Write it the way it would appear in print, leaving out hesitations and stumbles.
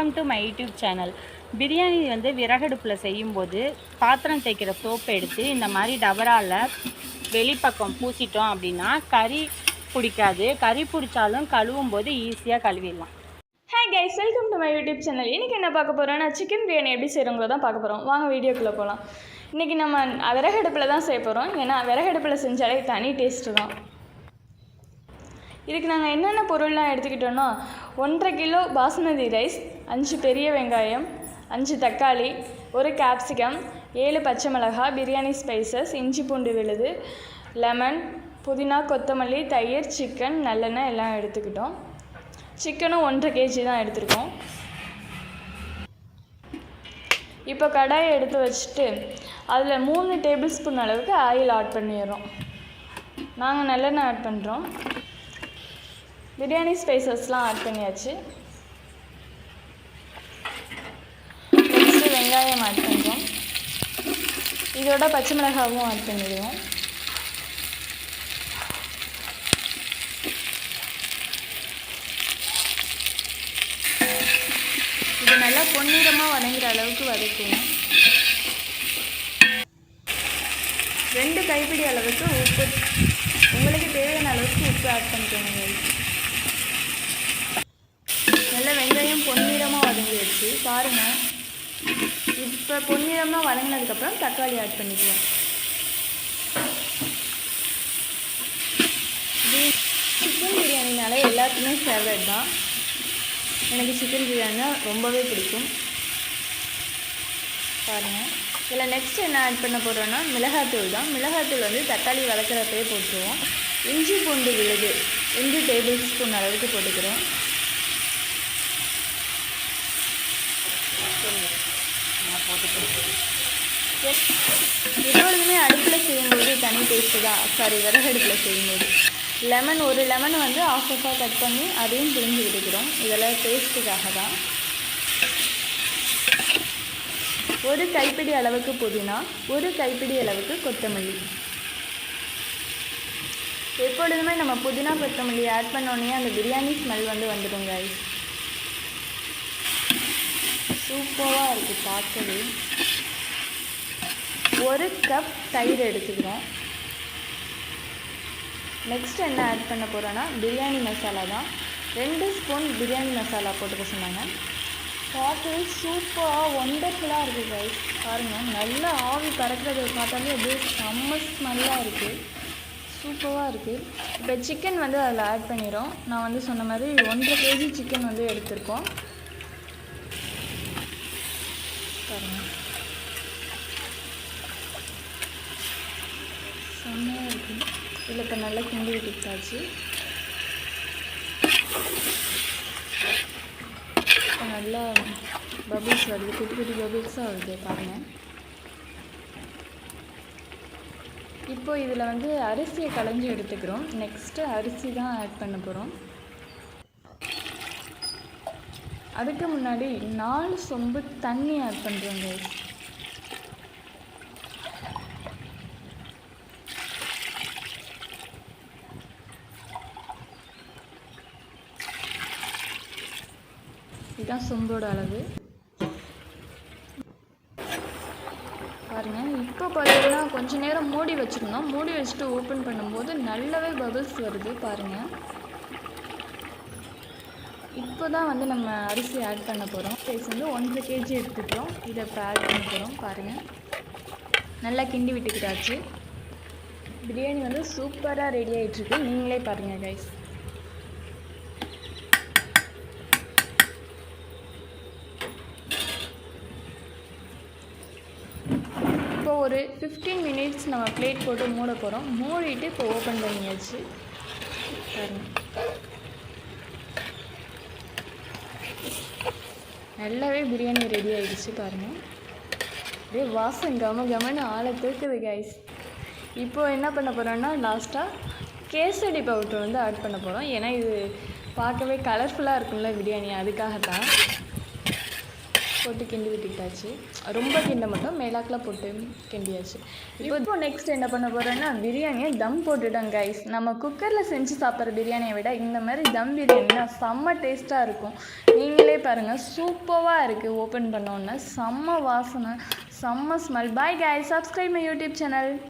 Welcome to my YouTube channel. Biryani வந்து விறகடுப்பில் செய்யும்போது பாத்திரம் தேய்க்கிற சோப்பை எடுத்து இந்த மாதிரி டபராவில் வெளிப்பக்கம் பூசிட்டோம் அப்படின்னா கறி பிடிக்காது. கறி பிடிச்சாலும் கழுவும் போது ஈஸியாக கழுவிடலாம். Hi guys, welcome to my YouTube channel. இன்றைக்கி என்ன பார்க்க போகிறோன்னா சிக்கன் பிரியாணி எப்படி செய்கிறோங்களோ தான் பார்க்க போகிறோம். வாங்க வீடியோக்குள்ளே போகலாம். இன்றைக்கி நம்ம விறகடுப்பில் தான் செய்ய போகிறோம். ஏன்னா விறகடுப்பில் செஞ்சாலே தனி டேஸ்ட்டு தான். இதுக்கு நாங்கள் என்னென்ன பொருள்லாம் எடுத்துக்கிட்டோன்னா 1.5 கிலோ பாஸ்மதி ரைஸ், 5 பெரிய வெங்காயம், 5 தக்காளி, 1 கேப்சிகம், 7 பச்சை மிளகாய், பிரியாணி ஸ்பைசஸ், இஞ்சி பூண்டு விழுது, லெமன், புதினா, கொத்தமல்லி, தயிர், சிக்கன், நல்லெண்ணெய் எல்லாம் எடுத்துக்கிட்டோம். சிக்கனும் 1.5 kg தான் எடுத்துருக்கோம். இப்போ கடாயை எடுத்து வச்சுட்டு அதில் 3 டேபிள் ஸ்பூன் அளவுக்கு ஆயில் ஆட் பண்ணிடுறோம். நாங்கள் நல்லெண்ணெய் ஆட் பண்ணுறோம். பிரியாணி ஸ்பைசஸ்லாம் ஆட் பண்ணியாச்சு. நெக்ஸ்ட்டு வெங்காயம் ஆட் பண்ணுறோம். இதோட பச்சை மிளகாவும் ஆட் பண்ணிடுவோம். இது நல்லா பொன்னிறமாக வதங்குற அளவுக்கு வதக்குவோம். 2 கைப்பிடி அளவுக்கு உப்பு, உங்களுக்கு தேவையான அளவுக்கு உப்பு ஆட் பண்ணிக்கோங்க. நல்லா வெங்காயம் பொன்னிறமாக வதங்கிடுச்சு பாருங்கள். இப்போ பொன்னிறமாக வதங்கினதுக்கப்புறம் தக்காளி ஆட் பண்ணிக்கலாம். சிக்கன் பிரியாணினாலே எல்லாத்துக்குமே ஃபேவரட் தான். எனக்கு சிக்கன் பிரியாணினா ரொம்பவே பிடிக்கும். பாருங்கள், இதில் நெக்ஸ்ட் என்ன ஆட் பண்ண போகிறோன்னா மிளகாத்தூள் தான். மிளகாத்தூள் வந்து தக்காளி வதக்கிறப்பே போட்டுருவோம். இஞ்சி பூண்டு விழுது 2 டேபிள் ஸ்பூன் அளவுக்கு போட்டுக்கிறோம். எப்பொழுதுமே அடுப்பில் செய்யும்போது தனி டேஸ்ட்டு தான். விறகடுப்பில் செய்யும்போது ஒரு லெமன் வந்து ஆஃபாக கட் பண்ணி அதையும் பிழிஞ்சு விட்டுக்கிறோம். இதெல்லாம் டேஸ்ட்டுக்காக தான். 1 கைப்பிடி அளவுக்கு புதினா, 1 கைப்பிடி அளவுக்கு கொத்தமல்லி. எப்பொழுதுமே நம்ம புதினா கொத்தமல்லி ஆட் பண்ணோன்னே அந்த பிரியாணி ஸ்மெல் வந்து வந்துடும் கைஸ். சூப்பராக இருக்குது பார்க்கவே. 1 கப் தயிர் எடுத்துக்கிறோம். நெக்ஸ்ட் என்ன ஆட் பண்ண போகிறோன்னா பிரியாணி மசாலா தான். 2 ஸ்பூன் பிரியாணி மசாலா போட்டுக்க சொன்னாங்க. பார்க்கவே சூப்பராக ஒண்டர்ஃபுல்லாக இருக்குது கைஸ். பாருங்கள், நல்லா ஆவி பறக்கிறத பார்த்தாலே அப்படியே செம்ம ஸ்மெல்லாக இருக்குது. சூப்பராக இருக்குது. இப்போ சிக்கன் வந்து அதில் ஆட் பண்ணிடும். நான் வந்து சொன்ன மாதிரி 1.5 kg சிக்கன் வந்து எடுத்திருக்கோம். பாருங்கள், செம்மையாக இருக்குது. இதில் இப்போ நல்லா கிண்டி விட்டுட்டாச்சு. இப்போ நல்லா பபிள்ஸ் வருது, குட்டி குட்டி பபிள்ஸாக வருது பாருங்கள். இப்போ இதில் வந்து அரிசியை களைஞ்சி எடுத்துக்கிறோம். நெக்ஸ்ட்டு அரிசி தான் ஆட் பண்ண போகிறோம். அதுக்கு முன்னாடி 4 சொம்பு தண்ணி ஆட் பண்ணுறோங்க. இதுதான் சொம்போட அளவு. பாருங்கள், இப்போ பார்த்தீங்கன்னா கொஞ்சம் நேரம் மூடி வச்சுருந்தோம். மூடி வச்சுட்டு ஓப்பன் பண்ணும்போது நல்லாவே பபிள்ஸ் வருது பாருங்கள். இப்போ தான் வந்து நம்ம அரிசி ஆட் பண்ண போகிறோம். ரைஸ் வந்து 1.5 kg எடுத்துக்கிறோம். இதை இப்போ ஆட் பண்ண போகிறோம். பாருங்கள், நல்லா கிண்டி விட்டுக்கிட்டாச்சு. பிரியாணி வந்து சூப்பராக ரெடி ஆகிட்டுருக்கு. நீங்களே பாருங்கள் கைஸ். இப்போ ஒரு 15 மினிட்ஸ் நம்ம பிளேட் போட்டு மூட போகிறோம். மூடிட்டு இப்போ ஓப்பன் பண்ணியாச்சு. பாருங்கள், நல்லாவே பிரியாணி ரெடி ஆகிடுச்சு பாருங்கள். அப்படியே வாசம் கமன்னு ஆளை தூக்குது கைஸ். இப்போது என்ன பண்ண போகிறோன்னா லாஸ்ட்டாக கேசரி பவுடர் வந்து ஆட் பண்ண போகிறோம். ஏன்னா இது பார்க்கவே கலர்ஃபுல்லாக இருக்கும்ல பிரியாணி, அதுக்காகத்தான். போட்டு கிண்டி விட்டுக்கிட்டாச்சு. ரொம்ப கிண்ட மட்டும் மேலாக்கில் போட்டு கிண்டியாச்சு. இப்போ நெக்ஸ்ட் என்ன பண்ண போகிறேன்னா பிரியாணியை தம் போட்டுட்டோம் கைஸ். நம்ம குக்கரில் செஞ்சு சாப்பிட்ற பிரியாணியை விட இந்த மாதிரி தம் பிரியாணினா செம்ம டேஸ்ட்டாக இருக்கும். நீங்களே பாருங்கள், சூப்பராக இருக்குது. ஓப்பன் பண்ணோன்னே செம்ம வாசனை, செம்ம smell. Bye guys, subscribe my YouTube channel.